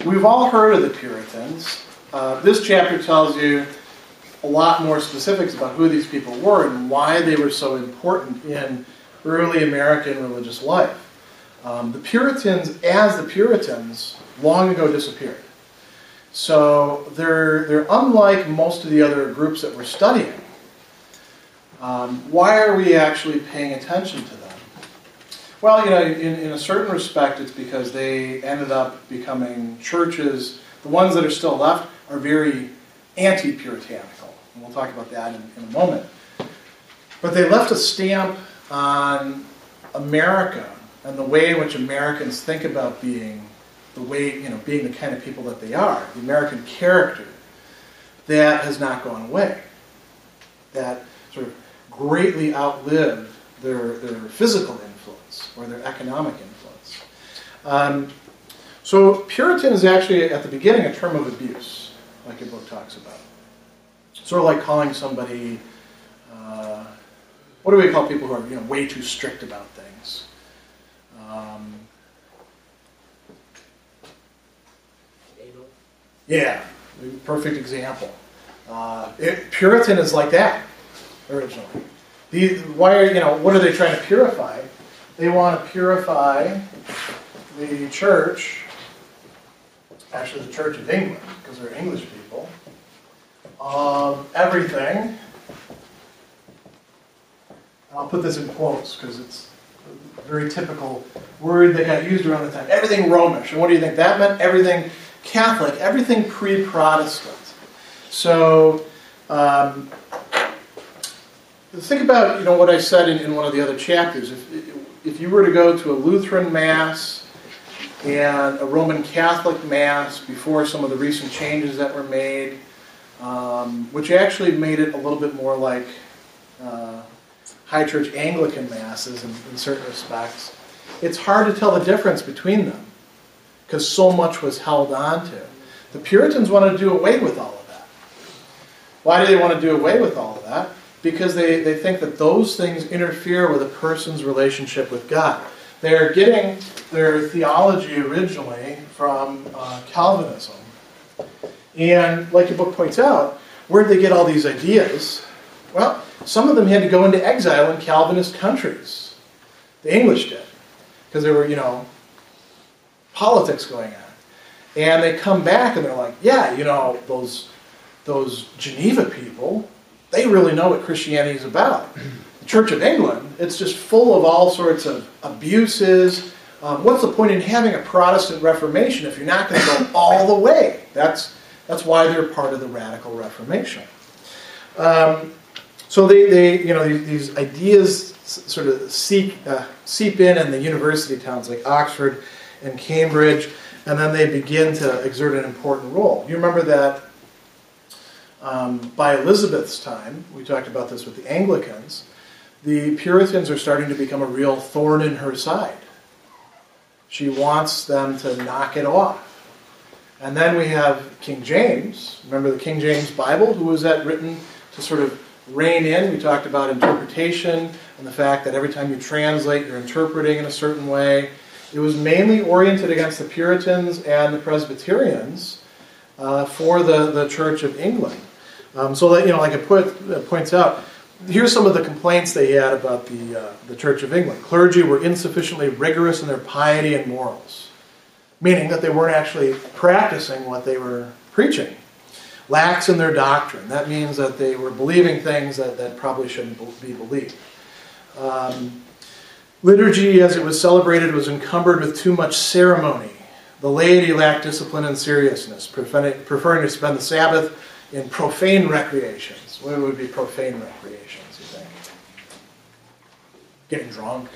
we've all heard of the Puritans. This chapter tells you a lot more specifics about who these people were and why they were so important in early American religious life. The Puritans, as the Puritans, long ago disappeared. So they're unlike most of the other groups that we're studying. Why are we actually paying attention to them? Well, in a certain respect, it's because they ended up becoming churches. The ones that are still left are very anti-puritanical. And we'll talk about that in a moment. But they left a stamp on America and the way in which Americans think about being being the kind of people that they are, the American character, that has not gone away. That sort of greatly outlived their physical influence or their economic influence. So Puritan is actually, at the beginning, a term of abuse, like your book talks about. Sort of like calling somebody, what do we call people who are way too strict about things? Yeah, perfect example. Puritan is like that originally. What are they trying to purify? They want to purify the church, actually the Church of England, because they're English people, of everything. I'll put this in quotes because it's a very typical word that got used around the time. Everything Romish. And what do you think that meant? Everything Catholic, everything pre-Protestant. So think about what I said in one of the other chapters. If you were to go to a Lutheran Mass and a Roman Catholic Mass before some of the recent changes that were made, which actually made it a little bit more like High Church Anglican Masses in certain respects, it's hard to tell the difference between them because so much was held on to. The Puritans wanted to do away with all of that. Why do they want to do away with all of that? Because they think that those things interfere with a person's relationship with God. They're getting their theology originally from Calvinism. And like your book points out, where did they get all these ideas? Well, some of them had to go into exile in Calvinist countries. The English did. Because there were, politics going on. And they come back and they're like, yeah, those Geneva people, they really know what Christianity is about. The Church of England, it's just full of all sorts of abuses. What's the point in having a Protestant Reformation if you're not going to go all the way? That's why they're part of the Radical Reformation. So these ideas sort of seep in the university towns like Oxford and Cambridge, and then they begin to exert an important role. You remember that by Elizabeth's time, we talked about this with the Anglicans, the Puritans are starting to become a real thorn in her side. She wants them to knock it off. And then we have King James. Remember the King James Bible? Who was that written to sort of rein in? We talked about interpretation and the fact that every time you translate, you're interpreting in a certain way. It was mainly oriented against the Puritans and the Presbyterians for the Church of England. So that, like it points out, here's some of the complaints they had about the Church of England. Clergy were insufficiently rigorous in their piety and morals, meaning that they weren't actually practicing what they were preaching. Lax in their doctrine. That means that they were believing things that probably shouldn't be believed. Liturgy, as it was celebrated, was encumbered with too much ceremony. The laity lacked discipline and seriousness, preferring to spend the Sabbath in profane recreations. What would be profane recreations, you think? Getting drunk,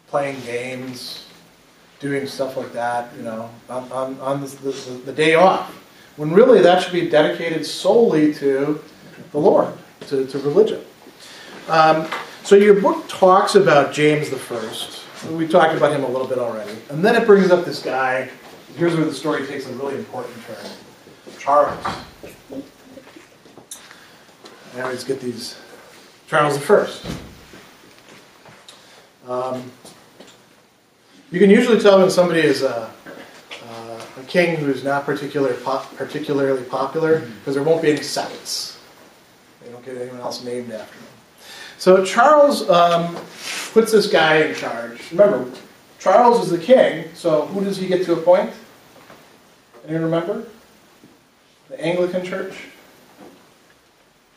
playing games, doing stuff like that, on the day off. When really that should be dedicated solely to the Lord, to religion. So your book talks about James I. We talked about him a little bit already. And then it brings up this guy. Here's where the story takes a really important turn. Charles. I always get these. Charles I. You can usually tell when somebody is king who's not particularly popular, because there won't be any seconds. They don't get anyone else named after him. So Charles puts this guy in charge. Remember, Charles is the king, so who does he get to appoint? Anyone remember? The Anglican Church?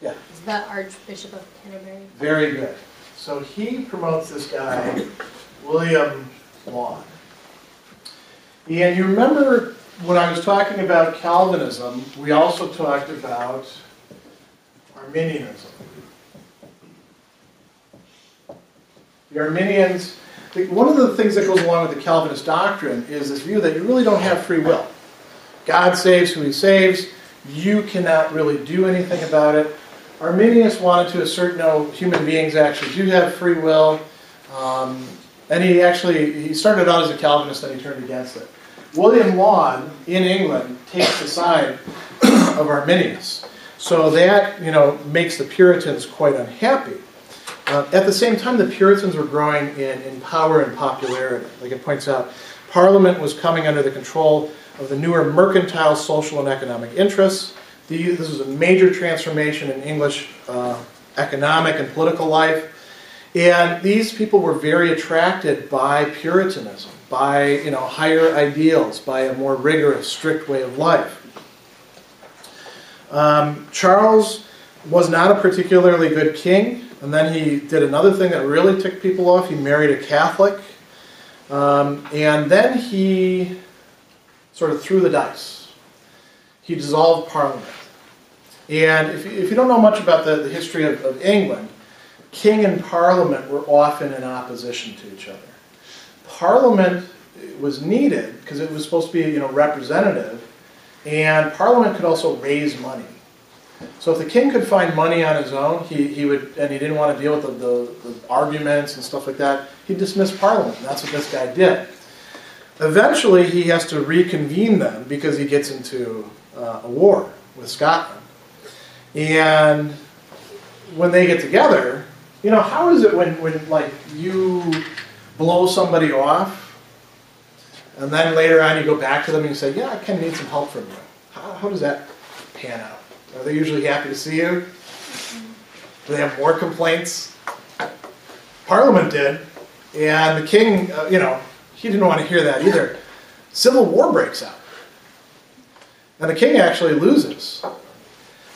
Yeah. Is that Archbishop of Canterbury? Very good. So he promotes this guy, William Laud. And you remember when I was talking about Calvinism, we also talked about Arminianism. The Arminians, one of the things that goes along with the Calvinist doctrine is this view that you really don't have free will. God saves who he saves. You cannot really do anything about it. Arminius wanted to assert no, human beings actually do have free will. And he started out as a Calvinist, then he turned against it. William Laud in England takes the side of Arminius. So that, makes the Puritans quite unhappy. At the same time, the Puritans were growing in power and popularity. Like it points out, Parliament was coming under the control of the newer mercantile, social, and economic interests. This was a major transformation in English economic and political life. And these people were very attracted by Puritanism, by higher ideals, by a more rigorous, strict way of life. Charles was not a particularly good king, and then he did another thing that really ticked people off. He married a Catholic, and then he sort of threw the dice. He dissolved Parliament. And if you don't know much about the history of England, king and Parliament were often in opposition to each other. Parliament was needed because it was supposed to be representative, and Parliament could also raise money. So if the king could find money on his own, he would, and he didn't want to deal with the arguments and stuff like that, he'd dismiss Parliament, and that's what this guy did. Eventually, he has to reconvene them because he gets into a war with Scotland. And when they get together, how is it when you blow somebody off, and then later on you go back to them and you say, yeah, I kind of need some help from you. How does that pan out? Are they usually happy to see you? Do they have more complaints? Parliament did, and the king, he didn't want to hear that either. Civil war breaks out, and the king actually loses.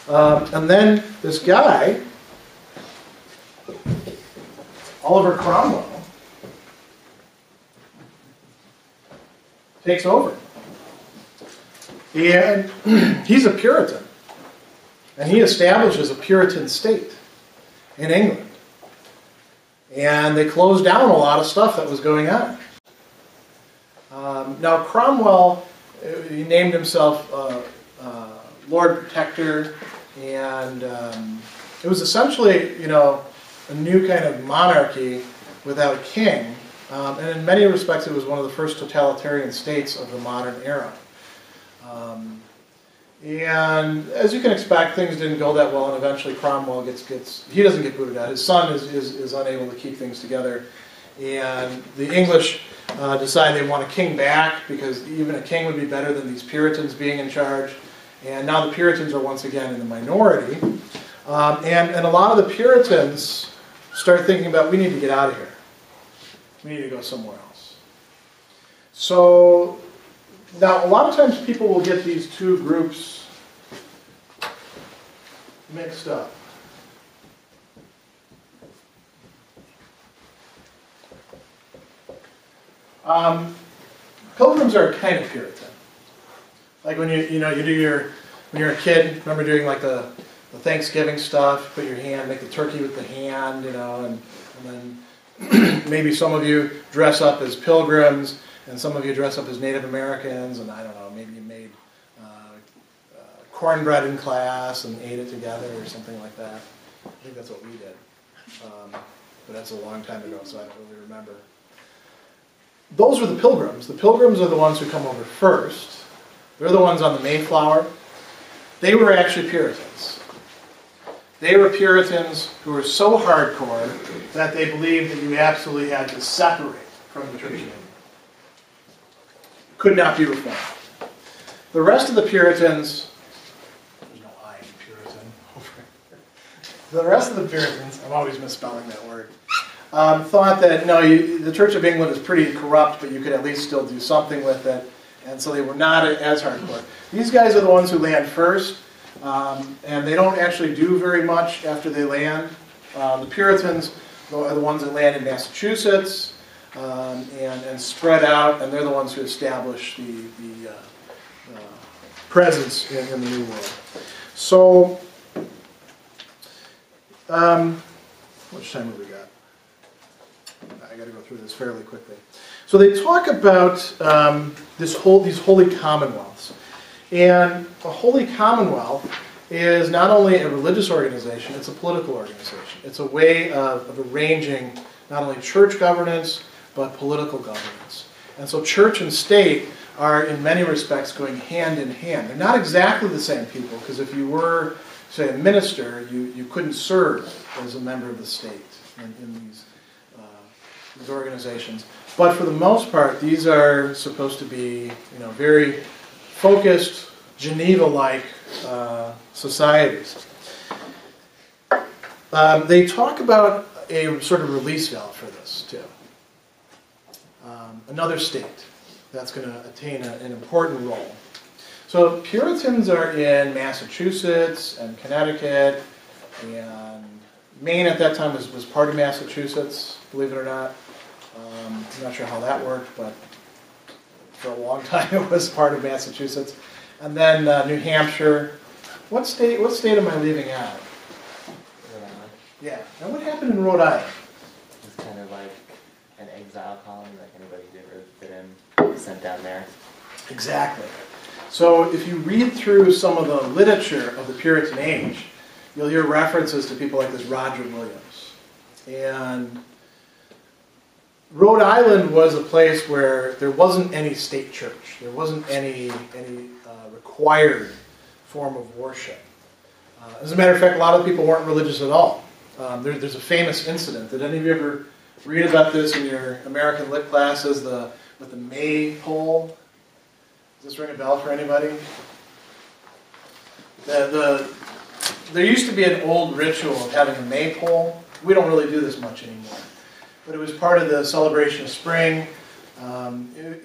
And then this guy, Oliver Cromwell, takes over. And he's a Puritan. And he establishes a Puritan state in England. And they closed down a lot of stuff that was going on. Now Cromwell, he named himself Lord Protector, and it was essentially, a new kind of monarchy without a king. And in many respects, it was one of the first totalitarian states of the modern era. And as you can expect, things didn't go that well, and eventually Cromwell he doesn't get booted out. His son is unable to keep things together. And the English decide they want a king back, because even a king would be better than these Puritans being in charge. And now the Puritans are once again in the minority. And a lot of the Puritans start thinking about, we need to get out of here. We need to go somewhere else. So now a lot of times people will get these two groups mixed up. Pilgrims are a kind of Puritan. Like when when you're a kid, remember doing like the Thanksgiving stuff, put your hand, make the turkey with the hand, and then maybe some of you dress up as pilgrims, and some of you dress up as Native Americans, and I don't know, maybe you made cornbread in class and ate it together or something like that. I think that's what we did. But that's a long time ago, so I don't really remember. Those were the Pilgrims. The Pilgrims are the ones who come over first. They're the ones on the Mayflower. They were actually Puritans. They were Puritans who were so hardcore that they believed that you absolutely had to separate from the Church of England. Could not be reformed. The rest of the Puritans, there's no I in Puritan over here. The rest of the Puritans, I'm always misspelling that word, thought that, no, the Church of England is pretty corrupt, but you could at least still do something with it. And so they were not as hardcore. These guys are the ones who land first, and they don't actually do very much after they land. The Puritans are the ones that land in Massachusetts and spread out, and they're the ones who establish the presence in the New World. So, how much time have we got? I got to go through this fairly quickly. So they talk about these holy commonwealths. And a holy commonwealth is not only a religious organization, it's a political organization. It's a way of arranging not only church governance, but political governance. And so church and state are in many respects going hand in hand. They're not exactly the same people, because if you were, say, a minister, you couldn't serve as a member of the state in these organizations. But for the most part, these are supposed to be, very focused, Geneva-like societies. They talk about a sort of release valve for this, too. Another state that's going to attain an important role. So Puritans are in Massachusetts and Connecticut, and Maine at that time was part of Massachusetts, believe it or not. I'm not sure how that worked, but for a long time it was part of Massachusetts. And then New Hampshire. What state am I leaving out? Rhode Island. Yeah. Now what happened in Rhode Island? It's kind of like an exile colony, like anybody who didn't really fit in was sent down there. Exactly. So if you read through some of the literature of the Puritan age, you'll hear references to people like this Roger Williams. And Rhode Island was a place where there wasn't any state church. There wasn't any required form of worship. As a matter of fact, a lot of people weren't religious at all. There's a famous incident. Did any of you ever read about this in your American Lit classes, with the maypole? Does this ring a bell for anybody? There used to be an old ritual of having a maypole. We don't really do this much anymore. But it was part of the celebration of spring.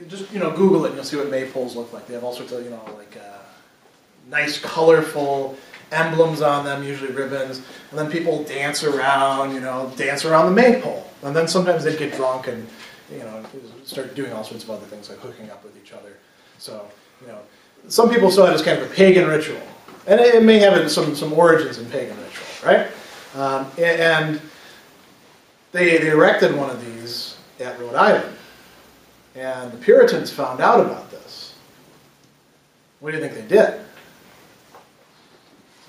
Just Google it and you'll see what maypoles look like. They have all sorts of nice, colorful emblems on them, usually ribbons. And then people dance around the maypole. And then sometimes they'd get drunk and start doing all sorts of other things like hooking up with each other. So some people saw it as kind of a pagan ritual, and it may have some origins in pagan ritual, right? And they erected one of these at Rhode Island, and the Puritans found out about this. What do you think they did?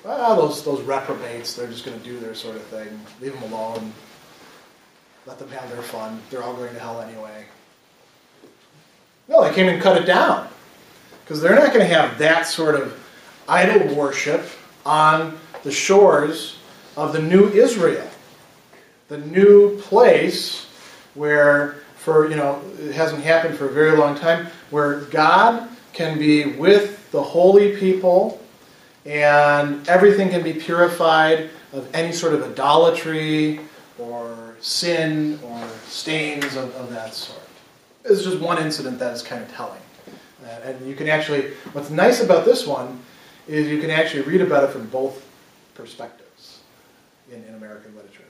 Well, those reprobates, they're just going to do their sort of thing. Leave them alone. Let them have their fun. They're all going to hell anyway. No, they came and cut it down. Because they're not going to have that sort of idol worship on the shores of the new Israel. The new place where, it hasn't happened for a very long time, where God can be with the holy people and everything can be purified of any sort of idolatry or sin or stains of that sort. It's just one incident that is kind of telling. And you can actually, what's nice about this one is you can actually read about it from both perspectives in American literature.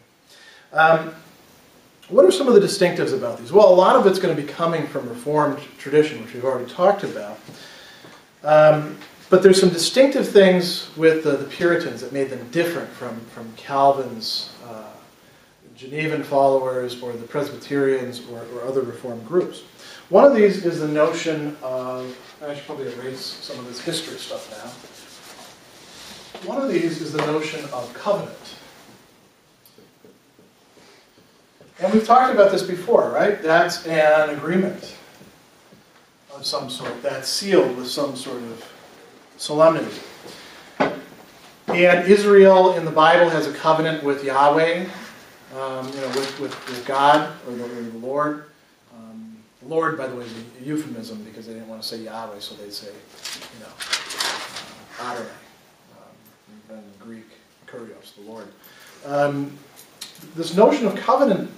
What are some of the distinctives about these? Well, a lot of it's going to be coming from Reformed tradition, which we've already talked about. But there's some distinctive things with the Puritans that made them different from Calvin's Genevan followers or the Presbyterians or other Reformed groups. One of these is the notion of, I should probably erase some of this history stuff now. One of these is the notion of covenant. And we've talked about this before, right? That's an agreement of some sort that's sealed with some sort of solemnity. And Israel in the Bible has a covenant with Yahweh, with God or the Lord. Lord, by the way, is a euphemism because they didn't want to say Yahweh, so they'd say, Adonai, in Greek, Kurios, the Lord. This notion of covenant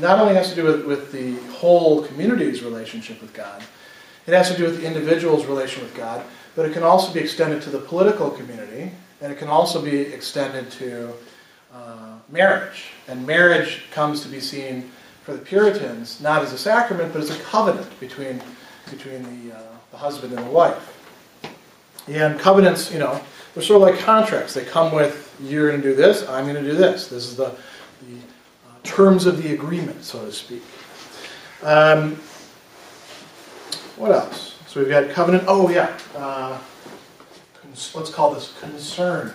not only has to do with the whole community's relationship with God, it has to do with the individual's relation with God, but it can also be extended to the political community, and it can also be extended to marriage. And marriage comes to be seen for the Puritans not as a sacrament, but as a covenant between the husband and the wife. And covenants, they're sort of like contracts. They come with, you're going to do this, I'm going to do this. This is the terms of the agreement, so to speak. What else? So we've got covenant. Oh, yeah. Let's call this concern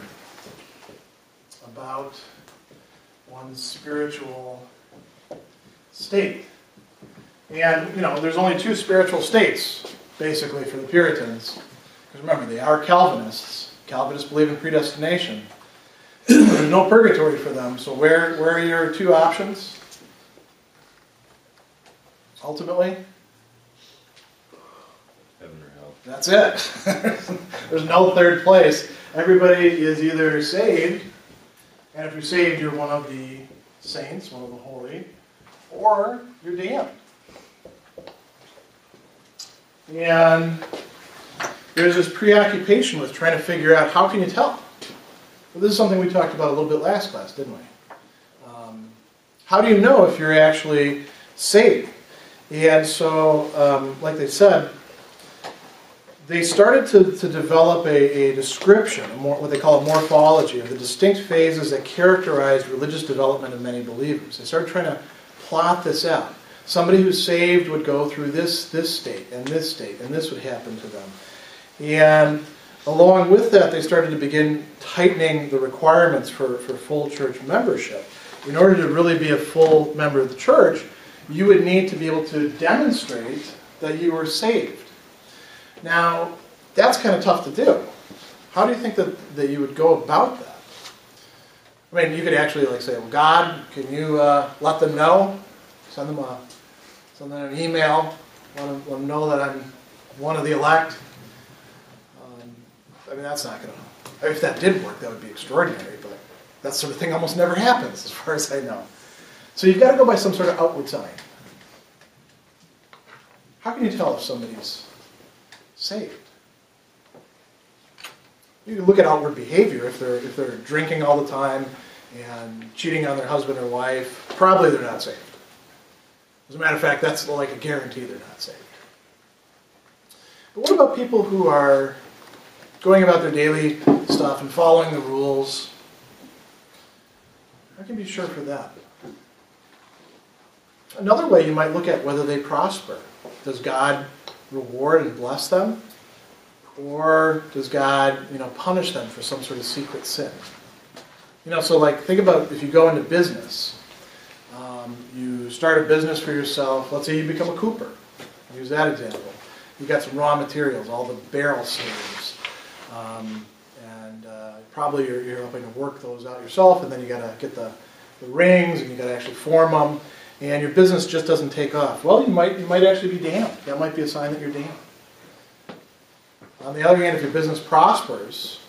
about one's spiritual state. And, there's only two spiritual states, basically, for the Puritans. Because remember, they are Calvinists. Calvinists believe in predestination. There's no purgatory for them. So where are your two options? Ultimately? Heaven or hell. That's it. There's no third place. Everybody is either saved, and if you're saved, you're one of the saints, one of the holy, or you're damned. And there's this preoccupation with trying to figure out, how can you tell? Well, this is something we talked about a little bit last class, didn't we? How do you know if you're actually saved? And so, like they said, they started to develop a description, what they call a morphology, of the distinct phases that characterized religious development of many believers. They started trying to plot this out. Somebody who's saved would go through this state, and this would happen to them. And along with that, they started to begin tightening the requirements for full church membership. In order to really be a full member of the church, you would need to be able to demonstrate that you were saved. Now, that's kind of tough to do. How do you think that you would go about that? I mean, you could actually say, well, God, can you let them know? Send them an email, let them know that I'm one of the elect. I mean, that's not going to... If that did work, that would be extraordinary, but that sort of thing almost never happens, as far as I know. So you've got to go by some sort of outward sign. How can you tell if somebody's saved? You can look at outward behavior. If they're drinking all the time and cheating on their husband or wife, probably they're not saved. As a matter of fact, that's like a guarantee they're not saved. But what about people who are going about their daily stuff and following the rules? I can be sure for that. Another way you might look at whether they prosper. Does God reward and bless them? Or does God, punish them for some sort of secret sin? So think about if you go into business. You start a business for yourself. Let's say you become a cooper. Use that example. You've got some raw materials, all the barrel staves. And probably you're helping to work those out yourself, and then you got to get the rings, and you got to actually form them, and your business just doesn't take off. Well, you might actually be damned. That might be a sign that you're damned. On the other hand, if your business prospers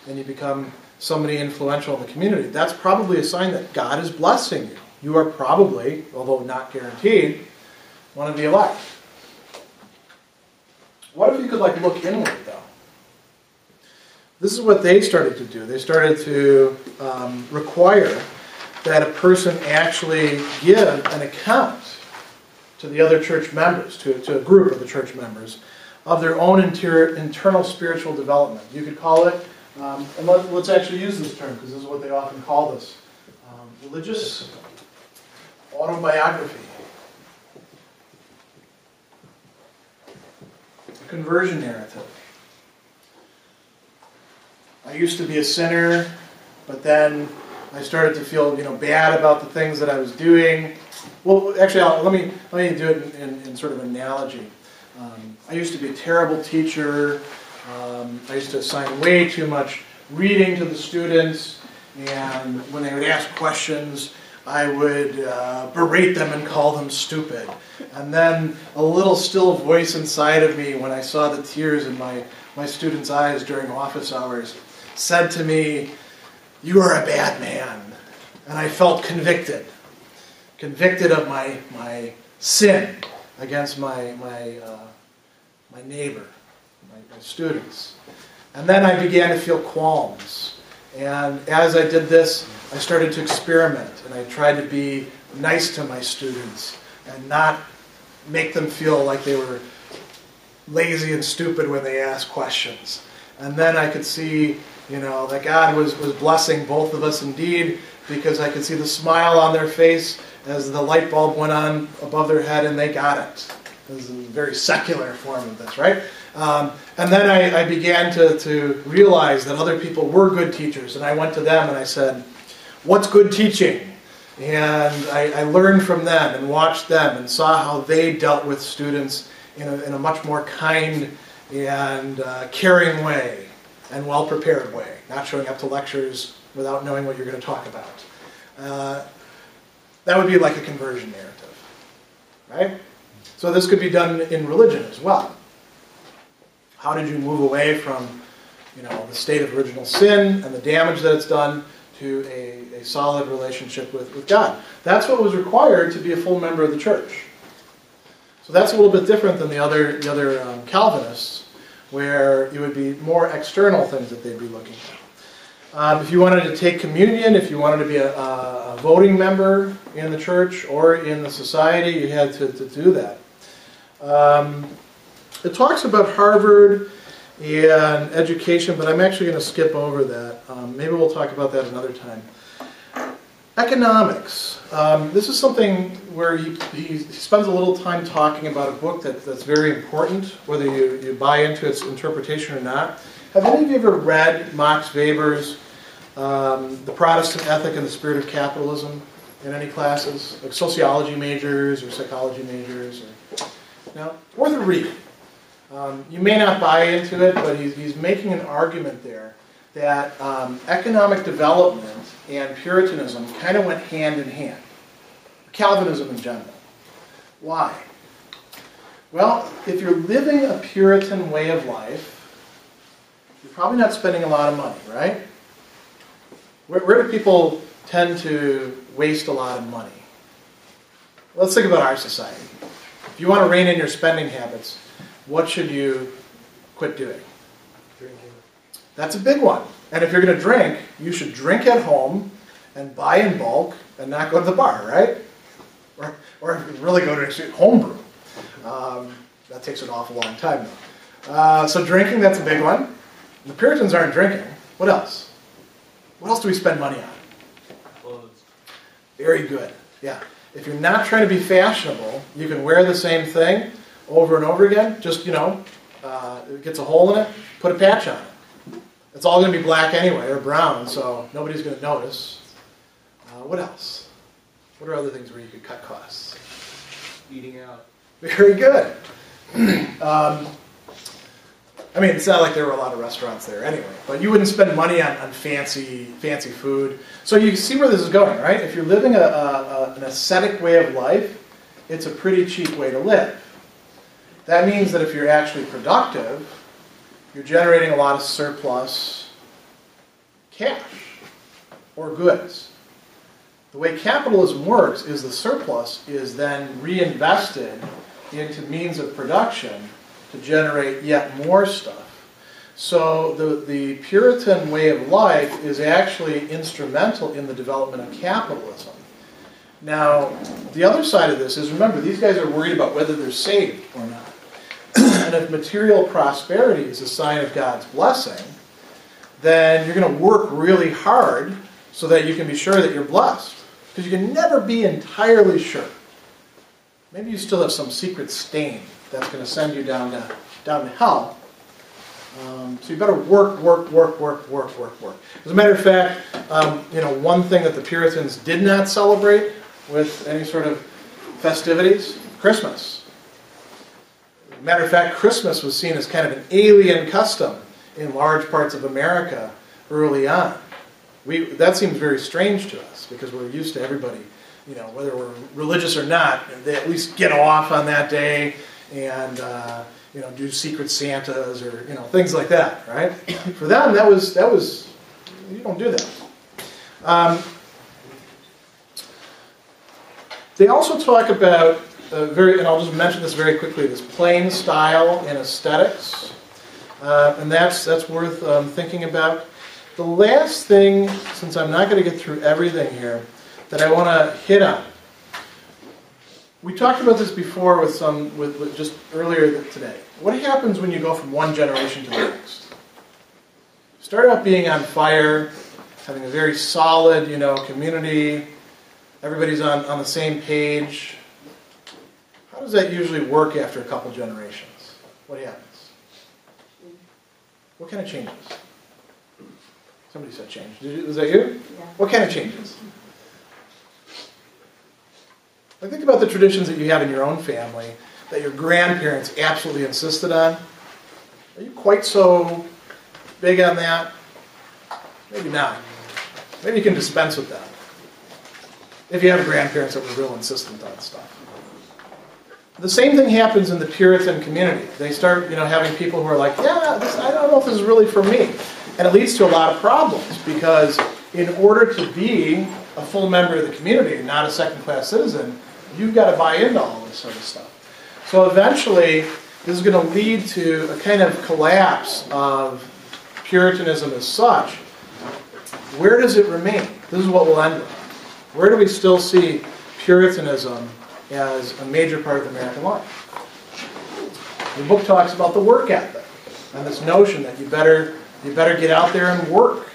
and you become somebody influential in the community, that's probably a sign that God is blessing you. You are probably, although not guaranteed, one of the elect. What if you could look inward, though? This is what they started to do. They started to require that a person actually give an account to the other church members, to a group of the church members, of their own internal spiritual development. You could call it, and let's actually use this term, because this is what they often call this, religious autobiography. A conversion narrative. I used to be a sinner, but then I started to feel, bad about the things that I was doing. Well, actually, let me do it in sort of an analogy. I used to be a terrible teacher. I used to assign way too much reading to the students, and when they would ask questions, I would berate them and call them stupid. And then a little still voice inside of me, when I saw the tears in my students' eyes during office hours, said to me, "You are a bad man." And I felt convicted of my sin against my neighbor, my students. And then I began to feel qualms. And as I did this, I started to experiment, and I tried to be nice to my students and not make them feel like they were lazy and stupid when they asked questions. And then I could see, that God was blessing both of us indeed, because I could see the smile on their face as the light bulb went on above their head and they got it. This is a very secular form of this, right? And then I began to realize that other people were good teachers, and I went to them and I said, "What's good teaching?" And I learned from them and watched them and saw how they dealt with students in a much more kind and caring way and well-prepared way, not showing up to lectures without knowing what you're going to talk about. That would be like a conversion narrative, right? So this could be done in religion as well. How did you move away from, the state of original sin and the damage that it's done to a solid relationship with God? That's what was required to be a full member of the church. So that's a little bit different than the other Calvinists, where it would be more external things that they'd be looking at. If you wanted to take communion, if you wanted to be a voting member in the church or in the society, you had to do that. It talks about Harvard and education, but I'm actually going to skip over that. Maybe we'll talk about that another time. Economics. This is something where he spends a little time talking about a book that's very important, whether you buy into its interpretation or not. Have any of you ever read Max Weber's The Protestant Ethic and the Spirit of Capitalism in any classes? Like sociology majors or psychology majors? No? Worth a read. You may not buy into it, but he's making an argument there that economic development and Puritanism kind of went hand in hand. Calvinism in general. Why? Well, if you're living a Puritan way of life, you're probably not spending a lot of money, right? Where do people tend to waste a lot of money? Let's think about our society. If you want to rein in your spending habits, what should you quit doing? Drinking. That's a big one. And if you're going to drink, you should drink at home and buy in bulk and not go to the bar, right? Or if you really go to homebrew. That takes an awful long time, though. So drinking, that's a big one. The Puritans aren't drinking. What else? What else do we spend money on? Clothes. Very good. Yeah. If you're not trying to be fashionable, you can wear the same thing over and over again. Just, it gets a hole in it, put a patch on it. It's all going to be black anyway, or brown, so nobody's going to notice. What else? What are other things where you could cut costs? Eating out. Very good. It's not like there were a lot of restaurants there anyway, but you wouldn't spend money on fancy food. So you see where this is going, right? If you're living an ascetic way of life, it's a pretty cheap way to live. That means that if you're actually productive, you're generating a lot of surplus cash or goods. The way capitalism works is the surplus is then reinvested into means of production to generate yet more stuff. So the Puritan way of life is actually instrumental in the development of capitalism. Now, the other side of this is, remember, these guys are worried about whether they're saved or not. And if material prosperity is a sign of God's blessing, then you're going to work really hard so that you can be sure that you're blessed. Because you can never be entirely sure. Maybe you still have some secret stain that's going to send you down to hell. So you better work. As a matter of fact, one thing that the Puritans did not celebrate with any sort of festivities, Christmas. Matter of fact, Christmas was seen as kind of an alien custom in large parts of America early on. That seems very strange to us because we're used to everybody, whether we're religious or not, they at least get off on that day and do secret Santas or things like that, right? For them, that was you don't do that. They also talk about and I'll just mention this very quickly, this plain style and aesthetics, and that's worth thinking about. The last thing, since I'm not going to get through everything here, that I want to hit on. We talked about this before with just earlier today. What happens when you go from one generation to the next? Start out being on fire, having a very solid, community. Everybody's on the same page. How does that usually work after a couple generations? What happens? What kind of changes? Somebody said change. Was that you? Yeah. What kind of changes? I think about the traditions that you have in your own family that your grandparents absolutely insisted on. Are you quite so big on that? Maybe not. Maybe you can dispense with that. If you have grandparents that were real insistent on stuff. The same thing happens in the Puritan community. They start, having people who are like, I don't know if this is really for me. And it leads to a lot of problems because in order to be a full member of the community and not a second-class citizen, you've got to buy into all this sort of stuff. So eventually, this is going to lead to a kind of collapse of Puritanism as such. Where does it remain? This is what we'll end with. Where do we still see Puritanism as a major part of American life? The book talks about the work ethic and this notion that you better get out there and work.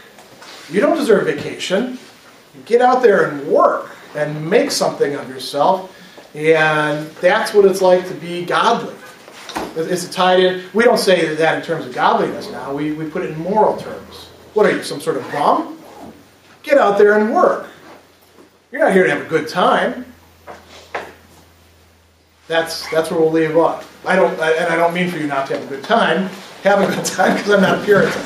You don't deserve vacation. Get out there and work and make something of yourself, and that's what it's like to be godly. It's tied in. We don't say that in terms of godliness now. We put it in moral terms. What are you, some sort of bum? Get out there and work. You're not here to have a good time. That's where we'll leave off. I don't mean for you not to have a good time. Have a good time because I'm not a Puritan.